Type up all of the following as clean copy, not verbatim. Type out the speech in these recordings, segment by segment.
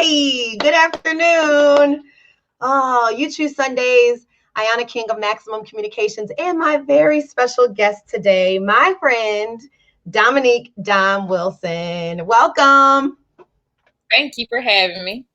Hey, good afternoon. Oh, You Choose Sundays. Ayana King of Maximum Communications and my very special guest today, my friend, Dominique Dom Wilson. Welcome. Thank you for having me.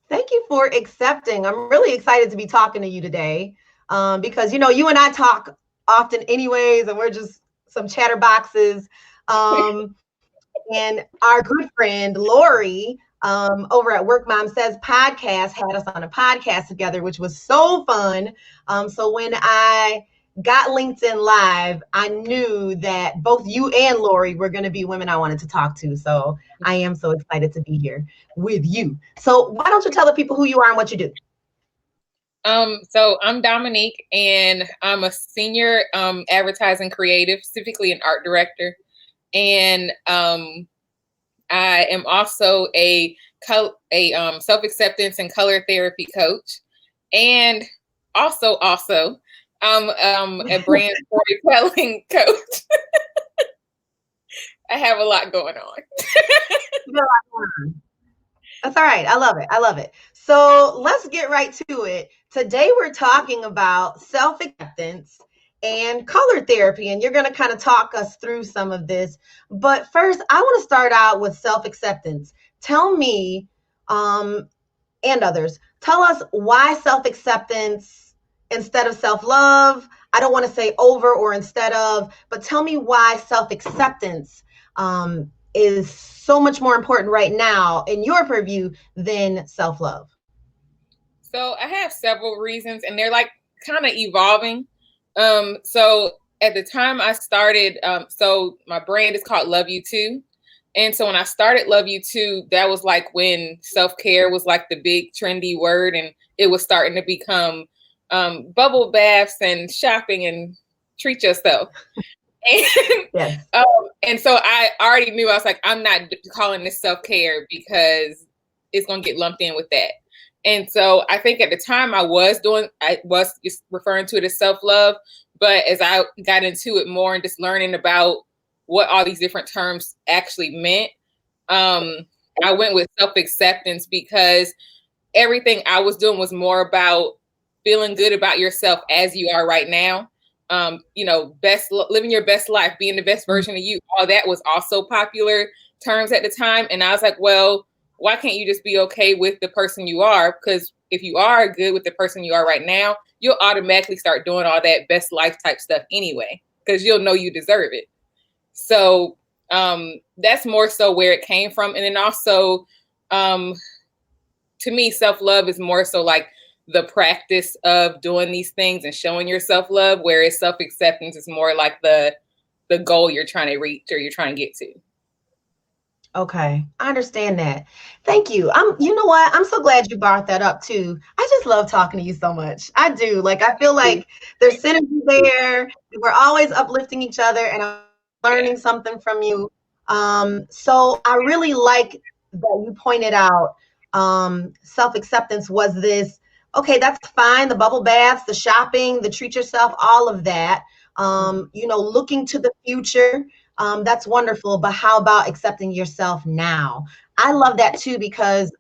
Thank you for accepting. I'm really excited to be talking to you today because, you and I talk often anyways, and we're just some chatterboxes. And our good friend, Lori, over at Work Mom Says podcast had us on a podcast together, which was so fun. So when I got LinkedIn Live, I knew that both you and Lori were going to be women I wanted to talk to. So I am so excited to be here with you. So why don't you tell the people who you are and what you do? So I'm Dominique, and I'm a senior advertising creative, specifically an art director. And I am also a self-acceptance and color therapy coach. And also I'm a brand storytelling coach. I have a lot going on. That's all right. I love it. I love it. So let's get right to it. Today we're talking about self-acceptance and color therapy, and you're going to kind of talk us through some of this. But first, I want to start out with self-acceptance. Tell me, and others, tell us why self-acceptance instead of self-love. I don't want to say over or instead of, but tell me why self-acceptance is so much more important right now in your purview than self-love. So I have several reasons, and they're like kind of evolving. So at the time I started, so my brand is called Love You Too. And so when I started Love You Too, that was like when self-care was like the big trendy word, and it was starting to become bubble baths and shopping and treat yourself. And, Yes. And so I already knew, I was like, I'm not calling this self-care because it's going to get lumped in with that. And so I think at the time I was just referring to it as self-love. But as I got into it more and just learning about what all these different terms actually meant, I went with self-acceptance because everything I was doing was more about feeling good about yourself as you are right now. Living your best life, being the best version of you, all that was also popular terms at the time. And I was like, well, why can't you just be okay with the person you are? Because if you are good with the person you are right now, you'll automatically start doing all that best life type stuff anyway, because you'll know you deserve it. So that's more so where it came from. And then also, to me, self-love is more so like the practice of doing these things and showing yourself love, whereas self-acceptance is more like the goal you're trying to reach or you're trying to get to. Okay, I understand that. Thank you. You know what? I'm so glad you brought that up too. I just love talking to you so much. I do. Like, I feel like there's synergy there. We're always uplifting each other, and I'm learning something from you. So I really like that you pointed out self-acceptance was this, okay, that's fine. The bubble baths, the shopping, the treat yourself, all of that. Looking to the future. That's wonderful, but how about accepting yourself now? I love that too, because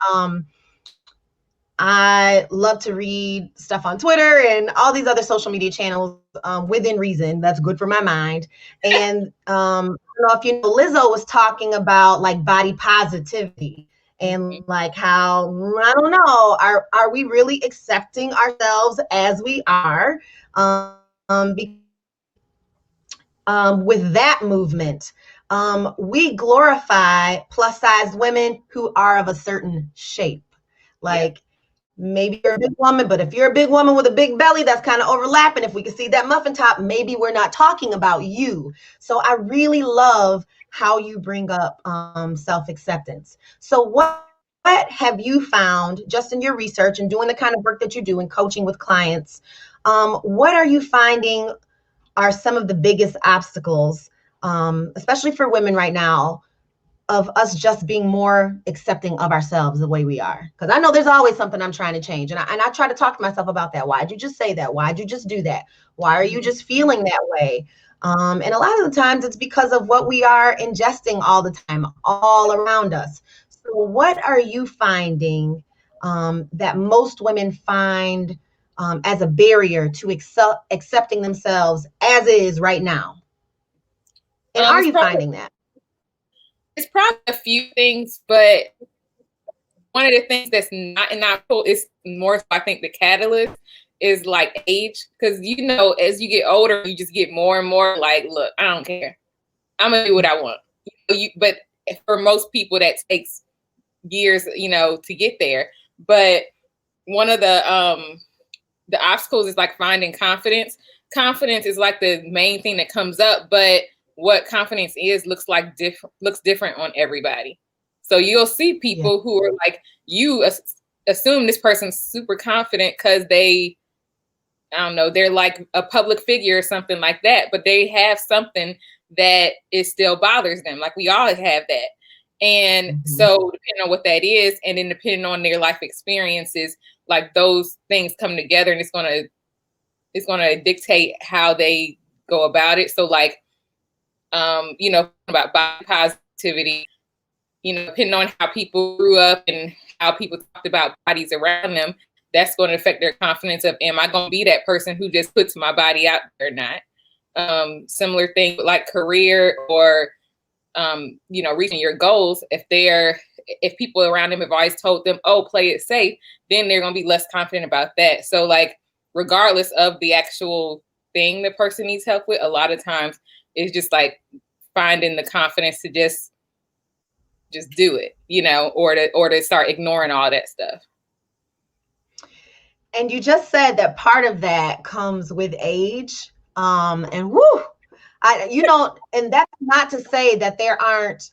I love to read stuff on Twitter and all these other social media channels within reason. That's good for my mind. And I don't know if you know, Lizzo was talking about like body positivity and like how, I don't know, are we really accepting ourselves as we are? With that movement, we glorify plus size women who are of a certain shape. Like, maybe you're a big woman, but if you're a big woman with a big belly, that's kind of overlapping. If we can see that muffin top, maybe we're not talking about you. So I really love how you bring up self-acceptance. So what have you found just in your research and doing the kind of work that you do in coaching with clients? What are you finding are some of the biggest obstacles, especially for women right now, of us just being more accepting of ourselves the way we are? Because I know there's always something I'm trying to change. And I try to talk to myself about that. Why'd you just say that? Why'd you just do that? Why are you just feeling that way? And a lot of the times it's because of what we are ingesting all the time, all around us. So what are you finding that most women find as a barrier to accepting themselves as is right now? And are you finding that? It's probably a few things, but one of the things that's not in our pool is more so I think the catalyst is like age. Because as you get older, you just get more and more like, look, I don't care. I'm gonna do what I want. But for most people that takes years, to get there. But one of the obstacles is like finding confidence. Confidence is like the main thing that comes up, but what confidence is looks different on everybody. So you'll see people who are like, you assume this person's super confident because I don't know, they're like a public figure or something like that, but they have something that it still bothers them. Like we all have that. And so depending on what that is, and then depending on their life experiences, like those things come together, and it's gonna dictate how they go about it. So like, about body positivity, depending on how people grew up and how people talked about bodies around them, that's going to affect their confidence of, am I going to be that person who just puts my body out there or not? Similar thing with like career or, reaching your goals. If people around them have always told them, oh, play it safe, then they're going to be less confident about that. So like, regardless of the actual thing the person needs help with, a lot of times it's just like finding the confidence to just do it, or to start ignoring all that stuff. And you just said that part of that comes with age. And and that's not to say that there aren't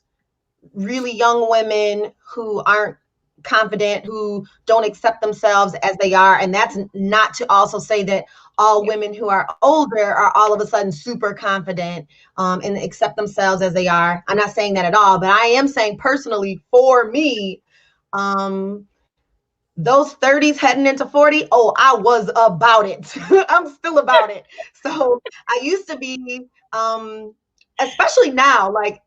really young women who aren't confident, who don't accept themselves as they are. And that's not to also say that all women who are older are all of a sudden super confident and accept themselves as they are. I'm not saying that at all, but I am saying personally for me, those 30s heading into 40, I was about it. I'm still about it. So I used to be, especially now, like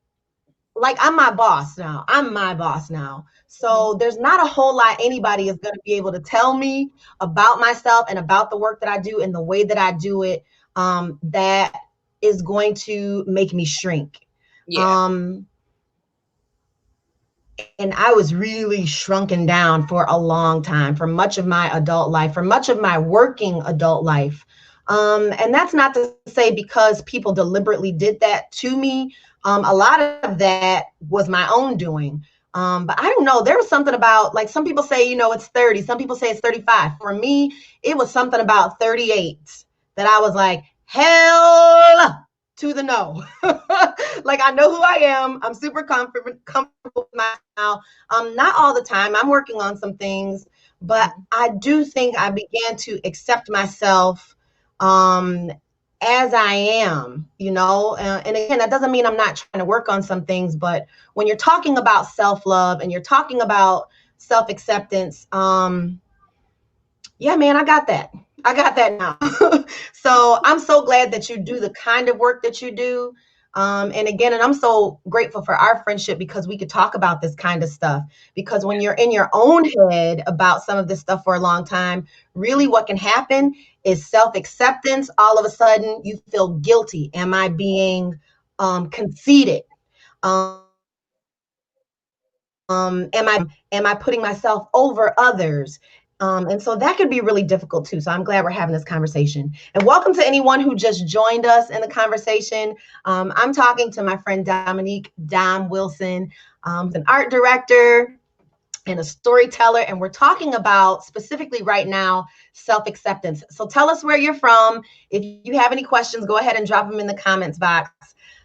I'm my boss now. I'm my boss now. So there's not a whole lot anybody is going to be able to tell me about myself and about the work that I do and the way that I do it that is going to make me shrink. Yeah. And I was really shrunken down for a long time, for much of my adult life, for much of my working adult life. And that's not to say because people deliberately did that to me. A lot of that was my own doing. But I don't know, there was something about, like, some people say, it's 30, some people say it's 35. For me, it was something about 38 that I was like, hell to the no. Like, I know who I am. I'm super comfortable with myself. Not all the time. I'm working on some things, but I do think I began to accept myself as I am, and again, that doesn't mean I'm not trying to work on some things, but when you're talking about self-love and you're talking about self-acceptance, yeah, man, I got that now. So I'm so glad that you do the kind of work that you do. And I'm so grateful for our friendship because we could talk about this kind of stuff. Because when you're in your own head about some of this stuff for a long time, really what can happen is self-acceptance. All of a sudden you feel guilty. Am I being conceited? Am I putting myself over others? And so that could be really difficult too. So I'm glad we're having this conversation. And welcome to anyone who just joined us in the conversation. I'm talking to my friend Dominique Dom Wilson, an art director and a storyteller. And we're talking about specifically right now, self-acceptance. So tell us where you're from. If you have any questions, go ahead and drop them in the comments box.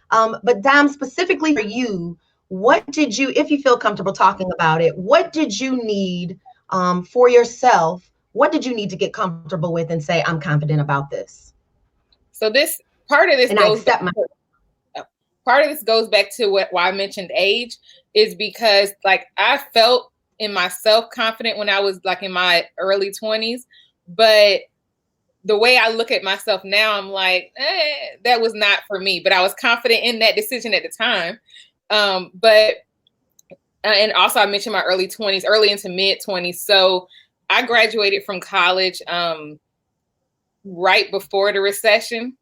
But Dom, specifically for you, what did you, if you feel comfortable talking about it, what did you need for yourself? What did you need to get comfortable with and say, I'm confident about this? So this part of this goes back to why I mentioned age, is because like I felt in myself confident when I was like in my early 20s, but the way I look at myself now, I'm like, that was not for me, but I was confident in that decision at the time. But And also I mentioned my early 20s, early into mid 20s. So I graduated from college right before the recession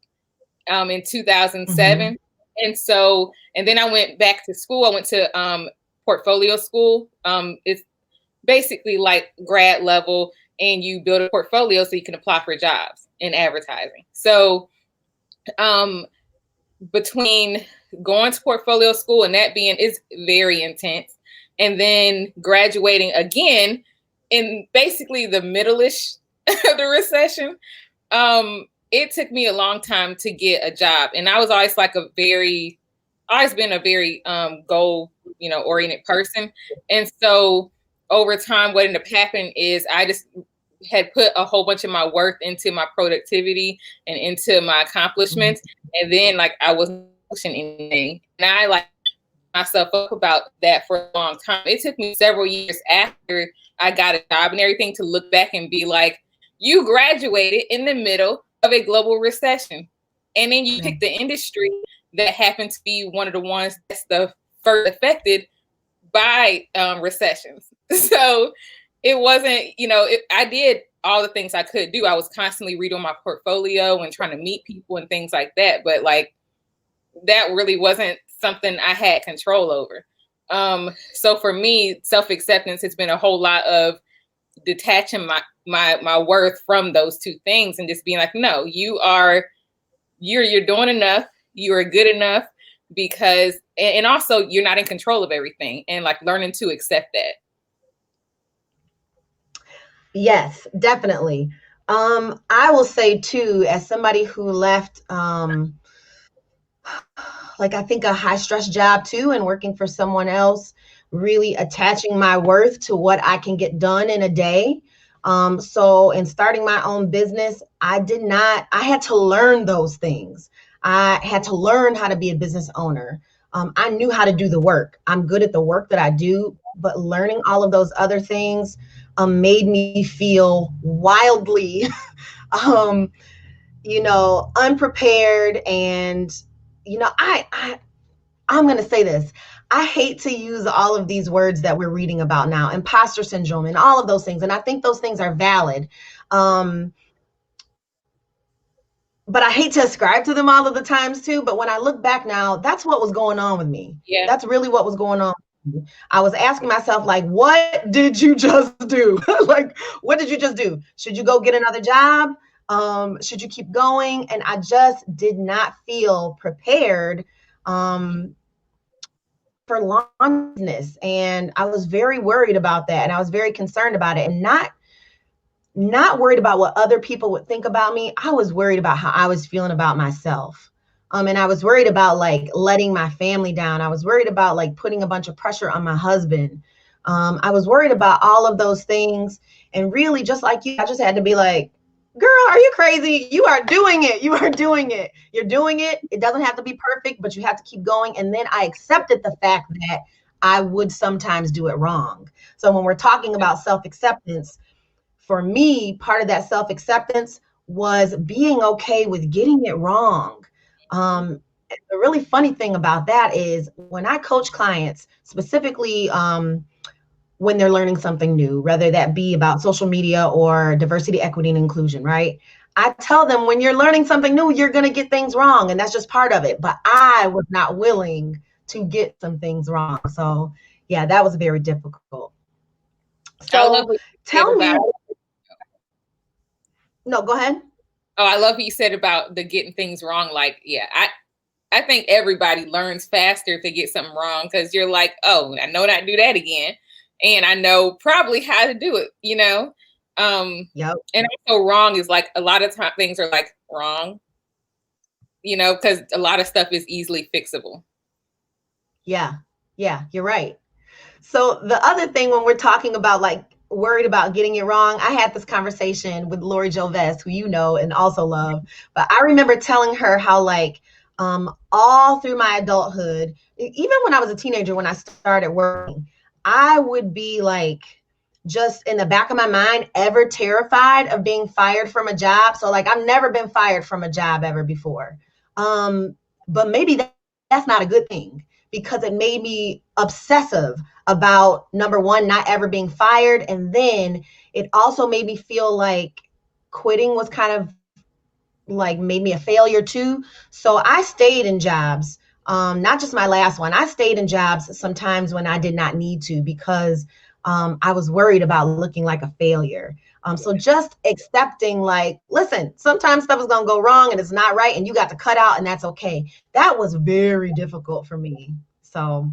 in 2007. And then I went back to school. I went to portfolio school. It's basically like grad level, and you build a portfolio so you can apply for jobs in advertising. So between going to portfolio school and that being is very intense, and then graduating again in basically the middle-ish of the recession, it took me a long time to get a job. And I was always like always been a very goal, oriented person. And so over time, what ended up happening is I just had put a whole bunch of my worth into my productivity and into my accomplishments. And then like I wasn't pushing anything. And I like myself up about that for a long time. It took me several years after I got a job and everything to look back and be like, you graduated in the middle of a global recession. And then you pick the industry that happened to be one of the ones that's the first affected by recessions. So it wasn't, I did all the things I could do. I was constantly redoing my portfolio and trying to meet people and things like that. But like, that really wasn't something I had control over. So for me, self-acceptance has been a whole lot of detaching my worth from those two things and just being like, no, you're doing enough. You are good enough because, and also you're not in control of everything, and like learning to accept that. Yes, definitely. I will say too, as somebody who left, like I think a high stress job too, and working for someone else, really attaching my worth to what I can get done in a day. So in starting my own business, I had to learn those things. I had to learn how to be a business owner. I knew how to do the work. I'm good at the work that I do, but learning all of those other things made me feel wildly, unprepared. And, I'm going to say this. I hate to use all of these words that we're reading about now, imposter syndrome and all of those things. And I think those things are valid. But I hate to ascribe to them all of the times too. But when I look back now, that's what was going on with me. Yeah. That's really what was going on. I was asking myself, like, what did you just do? Like, what did you just do? Should you go get another job? Should you keep going? And I just did not feel prepared for longness. And I was very worried about that. And I was very concerned about it, and not worried about what other people would think about me. I was worried about how I was feeling about myself. And I was worried about like letting my family down. I was worried about like putting a bunch of pressure on my husband. I was worried about all of those things. And really, just like you, I just had to be like, girl, are you crazy? You are doing it. You are doing it. You're doing it. It doesn't have to be perfect, but you have to keep going. And then I accepted the fact that I would sometimes do it wrong. So when we're talking about self-acceptance, for me, part of that self-acceptance was being okay with getting it wrong. The really funny thing about that is when I coach clients, specifically when they're learning something new, whether that be about social media or diversity, equity, and inclusion, right? I tell them when you're learning something new, you're going to get things wrong, and that's just part of it. But I was not willing to get some things wrong. So yeah, that was very difficult. So tell me. No, go ahead. Oh, I love what you said about the getting things wrong. Like, yeah, I think everybody learns faster if they get something wrong, because you're like, oh, I know not to do that again. And I know probably how to do it, Yep. And also wrong is like a lot of times things are like wrong, because a lot of stuff is easily fixable. Yeah, you're right. So the other thing when we're talking about like worried about getting it wrong, I had this conversation with Lori Jovest, who you know and also love. But I remember telling her how like all through my adulthood, even when I was a teenager, when I started working, I would be like just in the back of my mind ever terrified of being fired from a job. So like I've never been fired from a job ever before. But maybe that's not a good thing, because it made me obsessive about, number one, not ever being fired. And then it also made me feel like quitting was kind of like made me a failure too. So I stayed in jobs, not just my last one. I stayed in jobs sometimes when I did not need to because I was worried about looking like a failure. So just accepting, like, listen, sometimes stuff is going to go wrong and it's not right and you got to cut out and that's okay. That was very difficult for me. So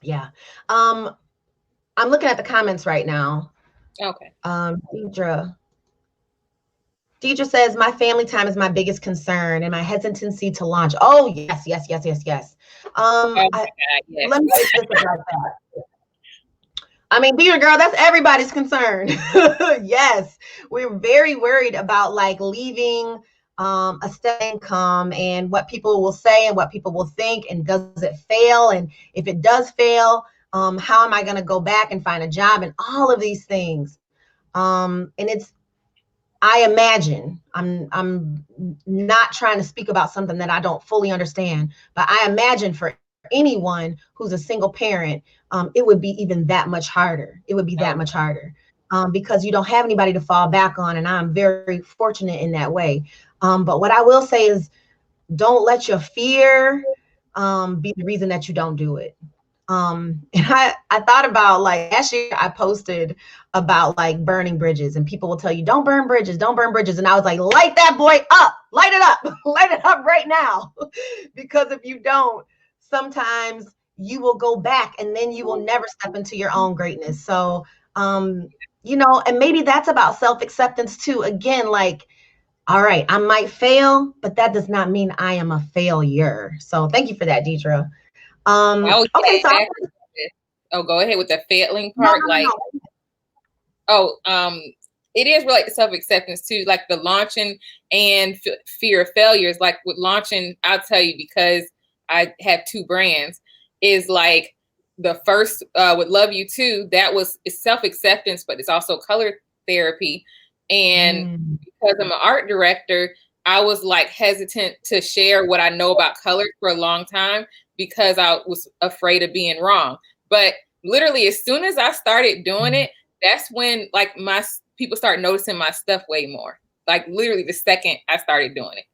yeah. I'm looking at the comments right now. Okay. Deidre says, my family time is my biggest concern and my hesitancy to launch. Oh, yes, yes, yes, yes, yes. Oh my God, yes. Let me say this about that. I mean, Deidre, girl, that's everybody's concern. Yes, we're very worried about like leaving a steady income and what people will say and what people will think, and does it fail? And if it does fail, how am I going to go back and find a job and all of these things? And it's, I imagine, I'm not trying to speak about something that I don't fully understand, but I imagine for anyone who's a single parent, it would be even that much harder. It would be that much harder because you don't have anybody to fall back on. And I'm very fortunate in that way. But what I will say is, don't let your fear be the reason that you don't do it. And I thought about, like, last year I posted about like burning bridges, and people will tell you, don't burn bridges, don't burn bridges. And I was like, light that boy up, light it up, light it up right now. Because if you don't, sometimes you will go back and then you will never step into your own greatness. So, you know, and maybe that's about self-acceptance too. Again, like, all right, I might fail, but that does not mean I am a failure. So thank you for that, Deidre. Okay, so go ahead with the failing part. It is related to self-acceptance too, like the launching and fear of failures. Like with launching, I'll tell you, because I have 2 brands, is like the first with Love You Too, that was self-acceptance, but it's also color therapy. And because I'm an art director, I was like hesitant to share what I know about color for a long time because I was afraid of being wrong. But literally, as soon as I started doing it, that's when like my people start noticing my stuff way more. Like literally the second I started doing it.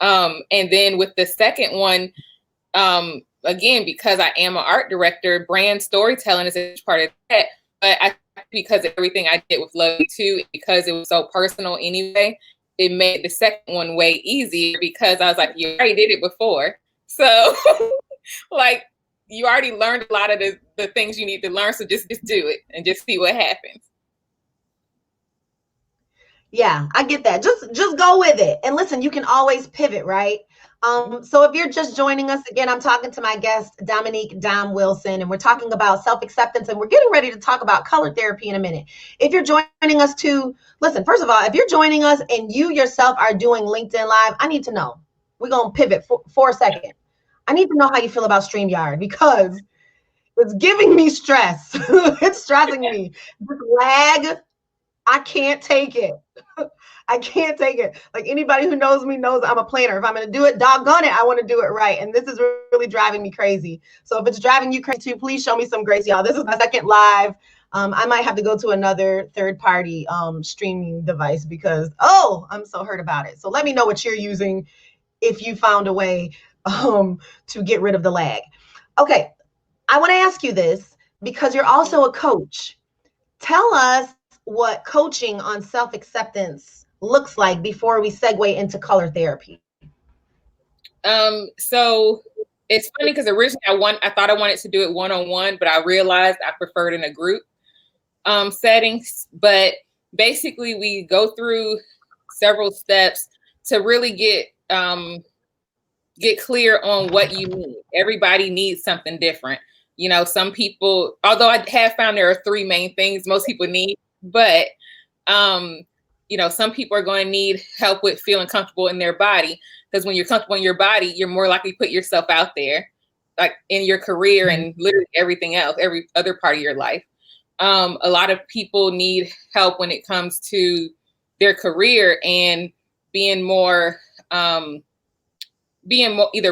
And then with the second one, again, because I am an art director, brand storytelling is a part of that. But because of everything I did with Love You Too, because it was so personal anyway, it made the second one way easier because I was like, you already did it before. So like you already learned a lot of the things you need to learn. So just do it and just see what happens. Yeah, I get that. Just go with it. And listen, you can always pivot, right? So if you're just joining us again, I'm talking to my guest, Dominique Dom Wilson, and we're talking about self-acceptance, and we're getting ready to talk about color therapy in a minute. If you're joining us too, listen, first of all, if you're joining us and you yourself are doing LinkedIn Live, I need to know. We're going to pivot for a second. I need to know how you feel about StreamYard because it's giving me stress. It's stressing me. This lag, I can't take it. I can't take it. Like anybody who knows me knows I'm a planner. If I'm going to do it, doggone it, I want to do it right. And this is really driving me crazy. So if it's driving you crazy too, please show me some grace, y'all. This is my second live. I might have to go to another third-party streaming device because, I'm so hurt about it. So let me know what you're using if you found a way to get rid of the lag. Okay, I want to ask you this because you're also a coach. Tell us what coaching on self-acceptance looks like before we segue into color therapy. So it's funny because originally I thought I wanted to do it one-on-one, but I realized I preferred in a group settings. But basically we go through several steps to really get clear on what you need. Everybody needs something different. You know, some people, although I have found there are 3 main things most people need, but you know, some people are going to need help with feeling comfortable in their body, because when you're comfortable in your body, you're more likely to put yourself out there, like in your career and literally everything else, every other part of your life. A lot of people need help when it comes to their career and being more either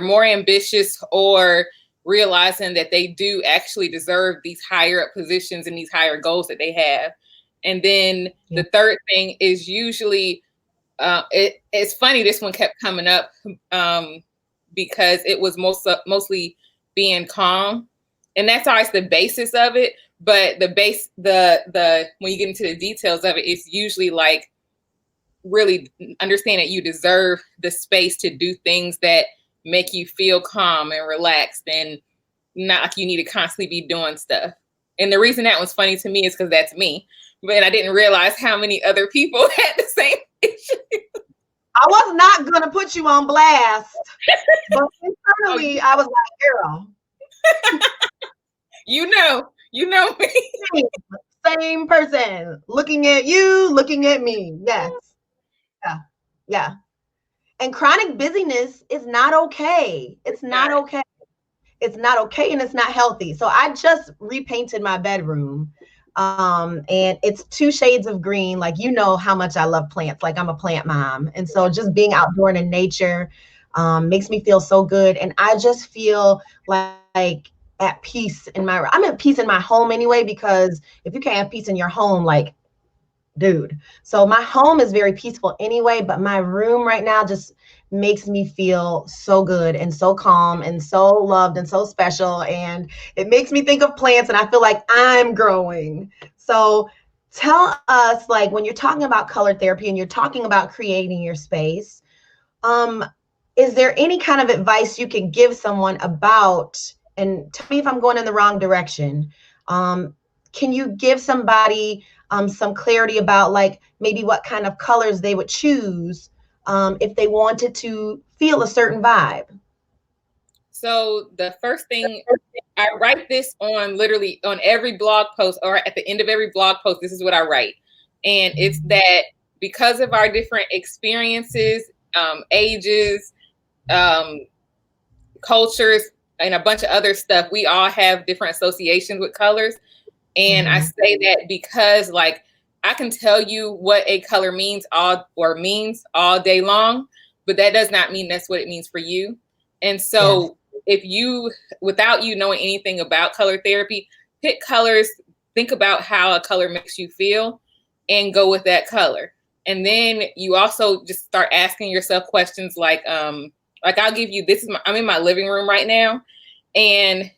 more ambitious or realizing that they do actually deserve these higher up positions and these higher goals that they have. And then the third thing is usually, it's funny, this one kept coming up because it was mostly being calm. And that's always the basis of it. But the when you get into the details of it, it's usually like really understand that you deserve the space to do things that make you feel calm and relaxed, and not like you need to constantly be doing stuff. And the reason that was funny to me is because that's me. But I didn't realize how many other people had the same issue. I was not going to put you on blast, but internally I was like, girl. You know me. Same person. Looking at you, looking at me. Yes. Yeah. And chronic busyness is not okay. It's not okay. It's not okay, and it's not healthy. So I just repainted my bedroom. And it's 2 shades of green. Like, you know how much I love plants. Like, I'm a plant mom. And so just being outdoor and in nature makes me feel so good. And I just feel like at peace I'm at peace in my home anyway, because if you can't have peace in your home, like, dude. So my home is very peaceful anyway, but my room right now just makes me feel so good and so calm and so loved and so special. And it makes me think of plants, and I feel like I'm growing. So tell us, like, when you're talking about color therapy and you're talking about creating your space, is there any kind of advice you can give someone about, and tell me if I'm going in the wrong direction, can you give somebody some clarity about, like, maybe what kind of colors they would choose if they wanted to feel a certain vibe? So the first thing, I write this on literally on every blog post, or at the end of every blog post, this is what I write. And it's that because of our different experiences, ages, cultures, and a bunch of other stuff, we all have different associations with colors. And I say that because, like, I can tell you what a color means all day long, but that does not mean that's what it means for you. And so if you, without you knowing anything about color therapy, pick colors, think about how a color makes you feel, and go with that color. And then you also just start asking yourself questions like I'll give you, I'm in my living room right now, and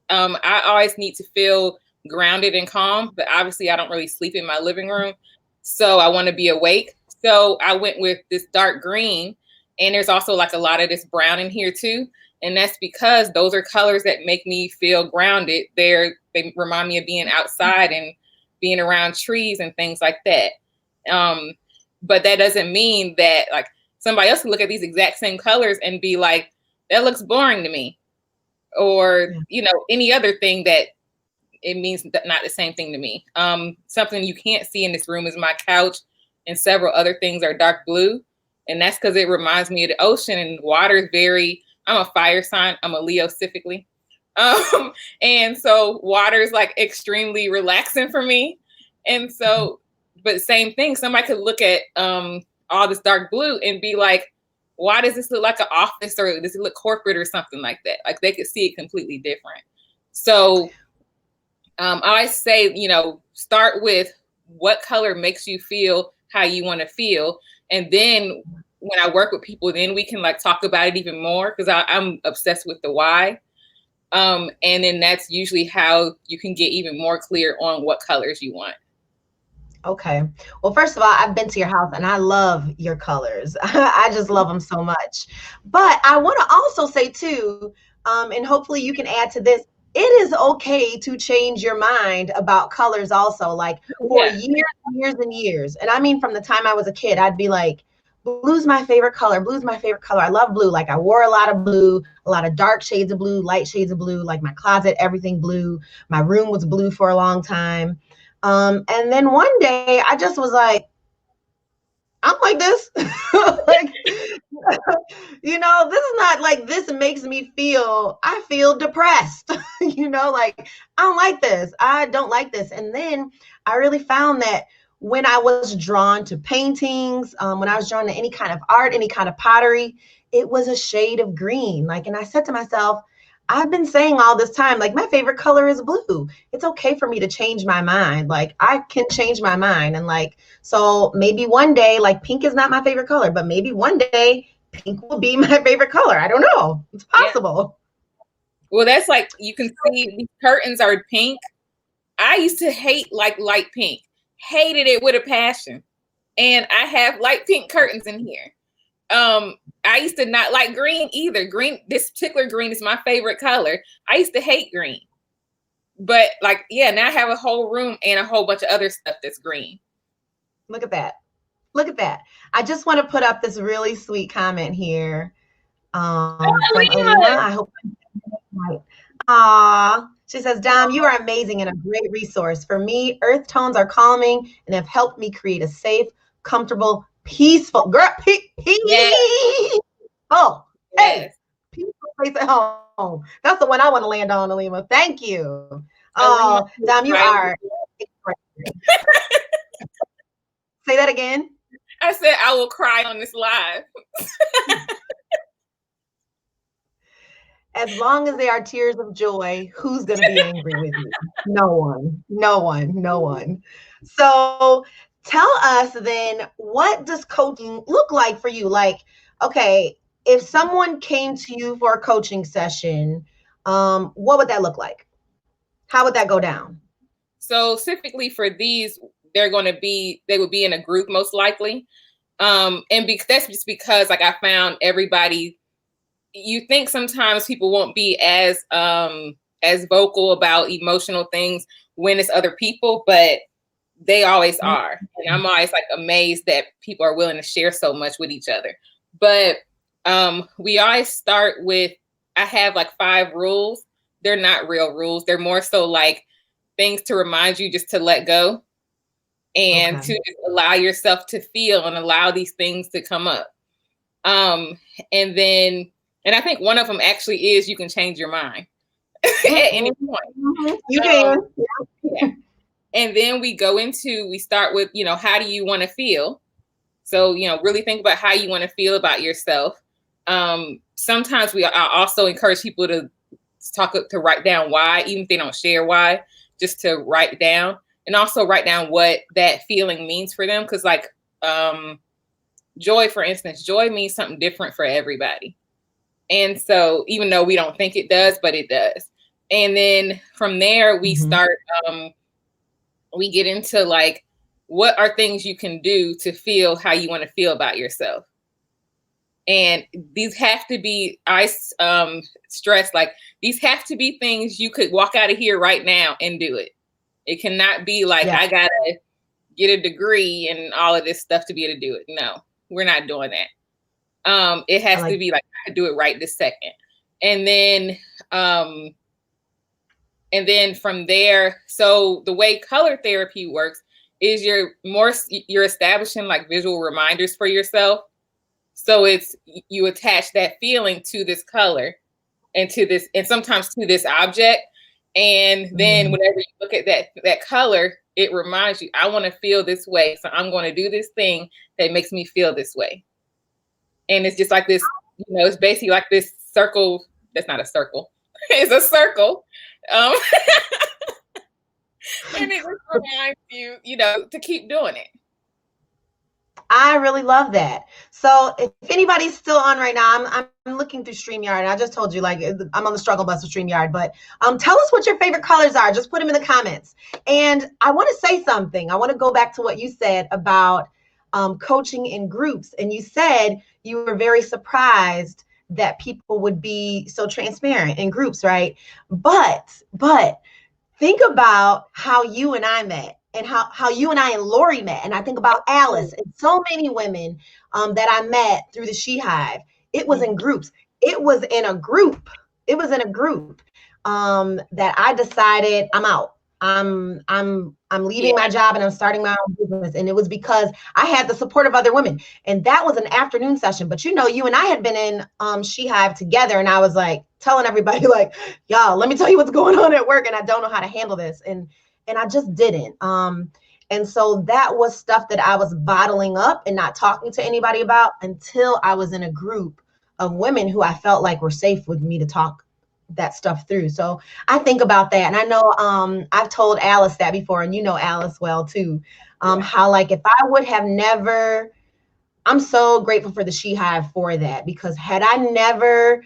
I always need to feel grounded and calm, but obviously I don't really sleep in my living room, so I want to be awake. So I went with this dark green, and there's also like a lot of this brown in here too, and that's because those are colors that make me feel grounded. They remind me of being outside and being around trees and things like that. But that doesn't mean that, like, somebody else can look at these exact same colors and be like, that looks boring to me, or any other thing that it means not the same thing to me. Something you can't see in this room is my couch, and several other things are dark blue. And that's because it reminds me of the ocean, and water is I'm a fire sign. I'm a Leo specifically. And so water is like extremely relaxing for me. And so, but same thing, somebody could look at all this dark blue and be like, why does this look like an office, or does it look corporate or something like that? Like, they could see it completely different. So I say, start with what color makes you feel how you want to feel. And then when I work with people, then we can like talk about it even more, because I'm obsessed with the why. And then that's usually how you can get even more clear on what colors you want. Okay. Well, first of all, I've been to your house and I love your colors. I just love them so much. But I want to also say too, and hopefully you can add to this, it is okay to change your mind about colors also, like for years and years. And I mean, from the time I was a kid, I'd be like, blue's my favorite color. Blue's my favorite color. I love blue. Like, I wore a lot of blue, a lot of dark shades of blue, light shades of blue, like my closet, everything blue. My room was blue for a long time. And then one day I just was like, I'm like this. Like, this is not like, this makes me feel, I feel depressed. Like, I don't like this. I don't like this. And then I really found that when I was drawn to paintings, when I was drawn to any kind of art, any kind of pottery, it was a shade of green. Like, and I said to myself, I've been saying all this time, like, my favorite color is blue. It's okay for me to change my mind. Like, I can change my mind. And like, so maybe one day, like, pink is not my favorite color, but maybe one day pink will be my favorite color. I don't know. It's possible. Well, that's like, you can see these curtains are pink. I used to hate like light pink, hated it with a passion. And I have light pink curtains in here. I used to not like green either. Green, this particular green is my favorite color. I used to hate green. But like, yeah, now I have a whole room and a whole bunch of other stuff that's green. Look at that. Look at that. I just want to put up this really sweet comment here. From Alima. I hope I'm right. Aww. She says, Dom, you are amazing and a great resource. For me, earth tones are calming and have helped me create a safe, comfortable, peaceful, girl, Yes. Oh, hey, Yes. peaceful place at home. That's the one I want to land on, Alima. Thank you. Oh, Dom, you are. Say that again. I said I will cry on this live. As long as they are tears of joy, who's going to be angry with you? No one, no one, no one. So tell us then, what does coaching look like for you? Like, okay, if someone came to you for a coaching session, what would that look like? How would that go down? So specifically for these, they would be in a group most likely. And that's just because like I found everybody, you think sometimes people won't be as vocal about emotional things when it's other people, but they always are. And I'm always like amazed that people are willing to share so much with each other. But we always start with, I have like 5 rules. They're not real rules. They're more so like things to remind you just to let go and to just allow yourself to feel and allow these things to come up. And I think one of them actually is you can change your mind at any point. You can. Yeah. And then we start with, how do you want to feel? So, really think about how you want to feel about yourself. Sometimes I also encourage people to write down why, even if they don't share why, just to write down, and also write down what that feeling means for them. Because like joy, for instance, joy means something different for everybody. And so even though we don't think it does, but it does. And then from there, we start, we get into like, what are things you can do to feel how you want to feel about yourself? And these have to be, I stress, like, these have to be things you could walk out of here right now and do it. It cannot be like, I got to get a degree and all of this stuff to be able to do it. No, we're not doing that. It has to be like, I could do it right this second. And then from there, so the way color therapy works is you're establishing like visual reminders for yourself. So it's, you attach that feeling to this color and sometimes to this object. And then whenever you look at that color, it reminds you, I want to feel this way. So I'm going to do this thing that makes me feel this way. And it's just like this, it's basically like this circle. That's not a circle. It's a circle. And it just reminds you, to keep doing it. I really love that. So if anybody's still on right now, I'm looking through StreamYard, and I just told you, like, I'm on the struggle bus with StreamYard, but tell us what your favorite colors are. Just put them in the comments. And I want to say something. I want to go back to what you said about coaching in groups. And you said you were very surprised that people would be so transparent in groups, right? But think about how you and I met, and how you and I and Lori met. And I think about Alice and so many women that I met through the She Hive. It was in groups. It was in a group that I decided I'm out. I'm leaving my job and I'm starting my own business. And it was because I had the support of other women. And that was an afternoon session. But you and I had been in She Hive together, and I was like telling everybody, like, y'all, let me tell you what's going on at work, and I don't know how to handle this. And I just didn't. And so that was stuff that I was bottling up and not talking to anybody about until I was in a group of women who I felt like were safe with me to talk that stuff through. So I think about that. And I know I've told Alice that before, and you know Alice well too. How like if I would have never, I'm so grateful for the She Hive for that, because had I never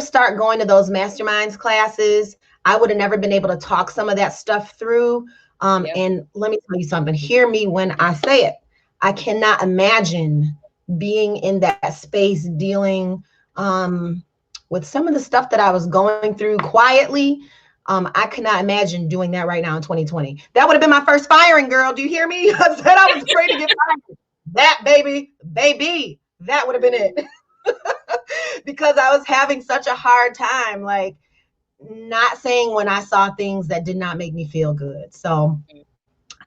start going to those masterminds classes, I would have never been able to talk some of that stuff through. And let me tell you something, hear me when I say it. I cannot imagine being in that space dealing with some of the stuff that I was going through quietly. I cannot imagine doing that right now in 2020. That would have been my first firing, girl. Do you hear me? I said I was afraid to get fired. That baby, that would have been it. Because I was having such a hard time, like not saying when I saw things that did not make me feel good. So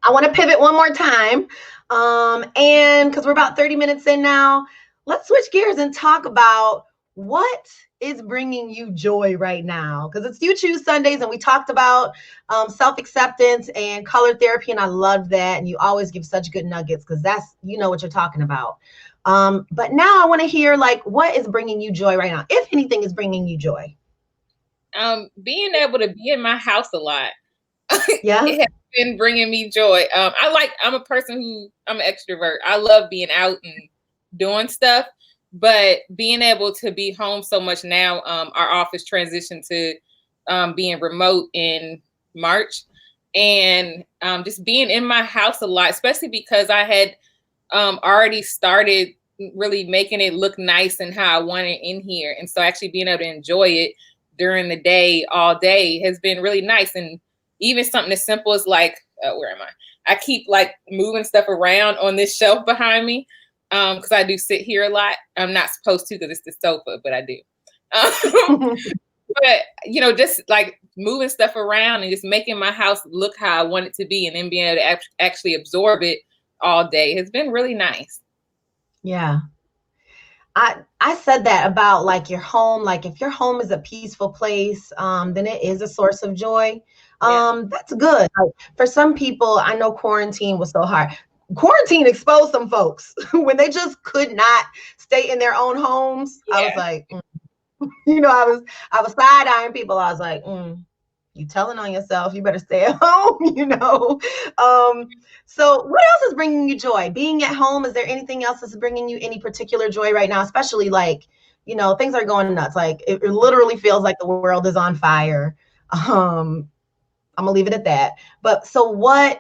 I want to pivot one more time. And because we're about 30 minutes in now, let's switch gears and talk about what is bringing you joy right now. Because it's You Choose Sundays, and we talked about self-acceptance and color therapy, and I love that. And you always give such good nuggets, because that's, you know what you're talking about. But now I want to hear, like, what is bringing you joy right now, if anything is bringing you joy? Being able to be in my house a lot. Yeah. It has been bringing me joy. I'm a person I'm an extrovert. I love being out and doing stuff, but being able to be home so much now, our office transitioned to being remote in March, and just being in my house a lot, especially because I had already started really making it look nice and how I want it in here. And so actually being able to enjoy it during the day, all day, has been really nice. And even something as simple as like, where am I? I keep like moving stuff around on this shelf behind me, because I do sit here a lot. I'm not supposed to, because it's the sofa, but I do. But, you know, just like moving stuff around and just making my house look how I want it to be, and then being able to actually absorb it all day has been really nice. Yeah. I said that about like your home. Like if your home is a peaceful place, then it is a source of joy. That's good. Like, for some people, I know quarantine was so hard. Quarantine exposed some folks when they just could not stay in their own homes. I was like, you know, I was side eyeing people. I was like, you telling on yourself, you better stay at home, you know? So what else is bringing you joy? Being at home, is there anything else that's bringing you any particular joy right now? Especially like, you know, things are going nuts. Like it literally feels like the world is on fire. I'm gonna leave it at that. But so what,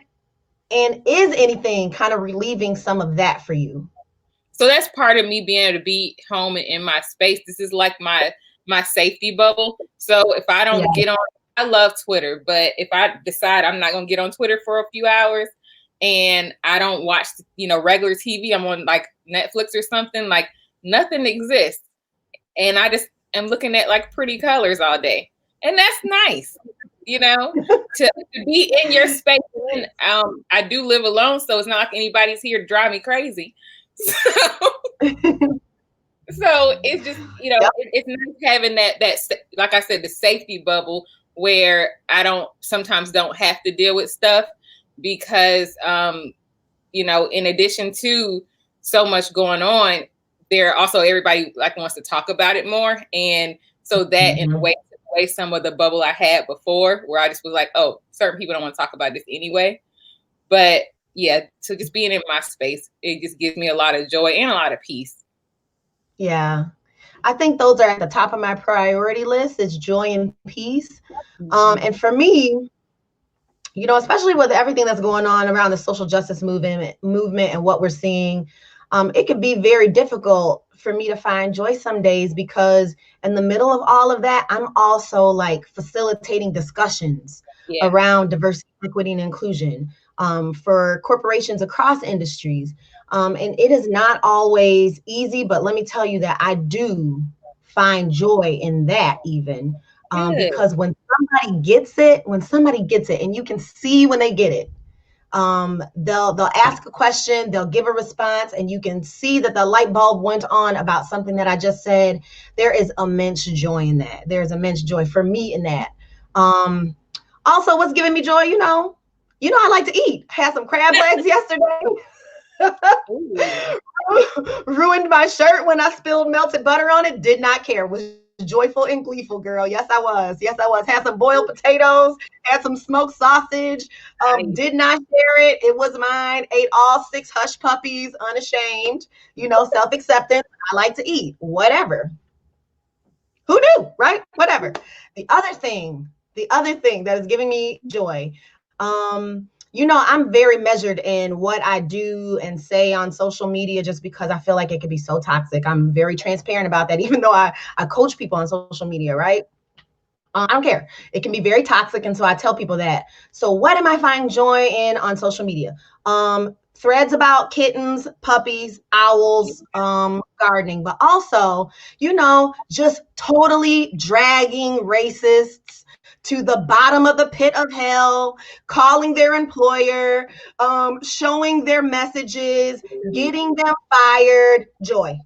and is anything kind of relieving some of that for you? So that's part of me being able to be home and in my space. This is like my safety bubble. So if I don't get on, I love Twitter, but if I decide I'm not going to get on Twitter for a few hours and I don't watch, you know, regular TV, I'm on like Netflix or something, like nothing exists. And I just am looking at like pretty colors all day. And that's nice, you know, to be in your space. And I do live alone, so it's not like anybody's here to drive me crazy. So it's just, you know, it's nice having that, like I said, the safety bubble where I sometimes don't have to deal with stuff, because, you know, in addition to so much going on, there also everybody like wants to talk about it more. And so that in a way took away some of the bubble I had before, where I just was like, oh, certain people don't want to talk about this anyway. But yeah, so just being in my space, it just gives me a lot of joy and a lot of peace. Yeah. I think those are at the top of my priority list, is joy and peace. And for me, you know, especially with everything that's going on around the social justice movement and what we're seeing, it could be very difficult for me to find joy some days, because in the middle of all of that, I'm also like facilitating discussions around diversity, equity, and inclusion for corporations across industries. And it is not always easy, but let me tell you that I do find joy in that even. Because when somebody gets it, and you can see when they get it, they'll ask a question, they'll give a response, and you can see that the light bulb went on about something that I just said. There is immense joy in that. There's immense joy for me in that. Also, what's giving me joy, you know, I like to eat. I had some crab legs yesterday. Ruined my shirt when I spilled melted butter on it. Did not care. Was joyful and gleeful, girl. Yes, I was. Yes, I was. Had some boiled potatoes. Had some smoked sausage. Did not share it. It was mine. Ate all 6 hush puppies, unashamed. You know, self-acceptance. I like to eat. Whatever. Who knew, right? Whatever. The other thing that is giving me joy. You know, I'm very measured in what I do and say on social media just because I feel like it could be so toxic. I'm very transparent about that, even though I coach people on social media, right? I don't care. It can be very toxic. And so I tell people that. So what am I finding joy in on social media? Threads about kittens, puppies, owls, gardening, but also, you know, just totally dragging racists to the bottom of the pit of hell, calling their employer, showing their messages, getting them fired. Joy.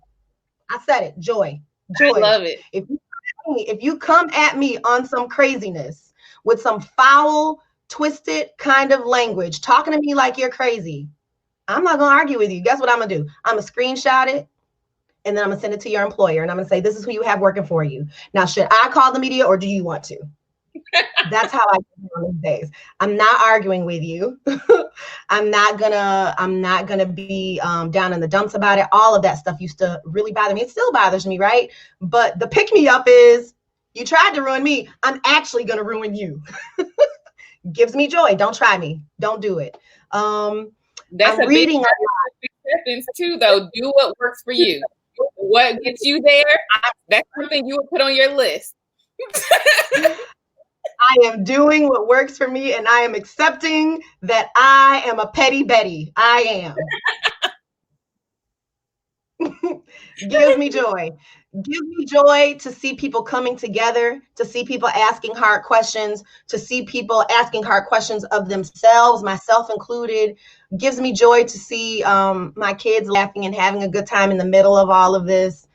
I said it. Joy. I love it. If you come at me on some craziness with some foul, twisted kind of language, talking to me like you're crazy, I'm not going to argue with you. Guess what I'm going to do? I'm going to screenshot it, and then I'm going to send it to your employer, and I'm going to say, this is who you have working for you. Now, should I call the media, or do you want to? That's how I do these days. I'm not arguing with you. I'm not gonna be down in the dumps about it. All of that stuff used to really bother me. It still bothers me, right? But the pick me up is, you tried to ruin me. I'm actually gonna ruin you. Gives me joy. Don't try me. Don't do it. That's a reading big acceptance too, though. Do what works for you. What gets you there? That's something you would put on your list. I am doing what works for me, and I am accepting that I am a petty Betty. I am. Gives me joy. Gives me joy to see people coming together, to see people asking hard questions, to see people asking hard questions of themselves, myself included. Gives me joy to see my kids laughing and having a good time in the middle of all of this.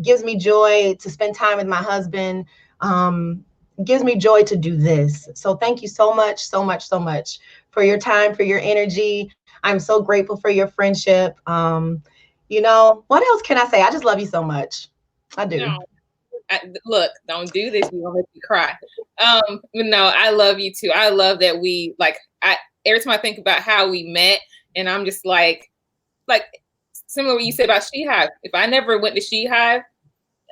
Gives me joy to spend time with my husband. Gives me joy to do this. So thank you so much, so much, so much for your time, for your energy. I'm so grateful for your friendship. You know, what else can I say? I just love you so much. I do. No, look, don't do this. You won't make me cry. No, I love you too. I love that we every time I think about how we met, and I'm just like similar to what you said about She Hive. If I never went to She Hive,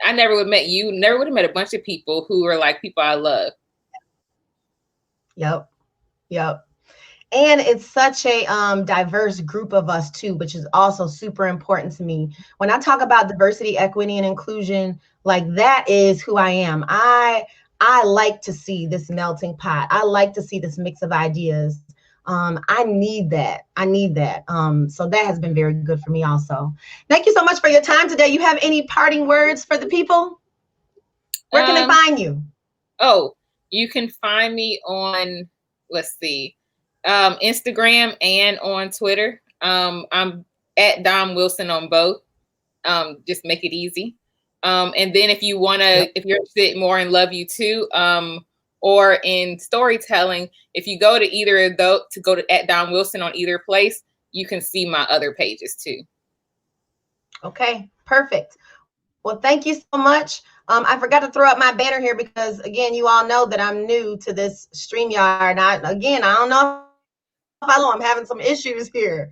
I never would have met you, never would have met a bunch of people who are like people I love. Yep. And it's such a diverse group of us too, which is also super important to me. When I talk about diversity, equity, and inclusion, like that is who I am. I like to see this melting pot. I like to see this mix of ideas. I need that. So that has been very good for me also. Thank you so much for your time today. You have any parting words for the people? Where can they find you? Oh, you can find me on, Instagram and on Twitter. I'm at Dom Wilson on both. Just make it easy. And then if you want to, if you're interested more in Love You Too, or in storytelling, if you go to either of those, to go to at Dom Wilson on either place, you can see my other pages too. Okay, perfect. Well, thank you so much. I forgot to throw up my banner here because, again, you all know that I'm new to this StreamYard. I don't know if I'm having some issues here.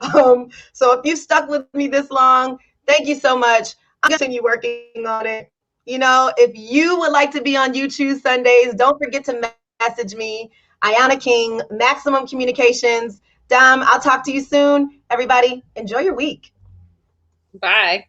So if you stuck with me this long, thank you so much. I'm going to continue working on it. You know, if you would like to be on YouTube Sundays, don't forget to message me. Ayana King, Maximum Communications. Dom, I'll talk to you soon. Everybody, enjoy your week. Bye.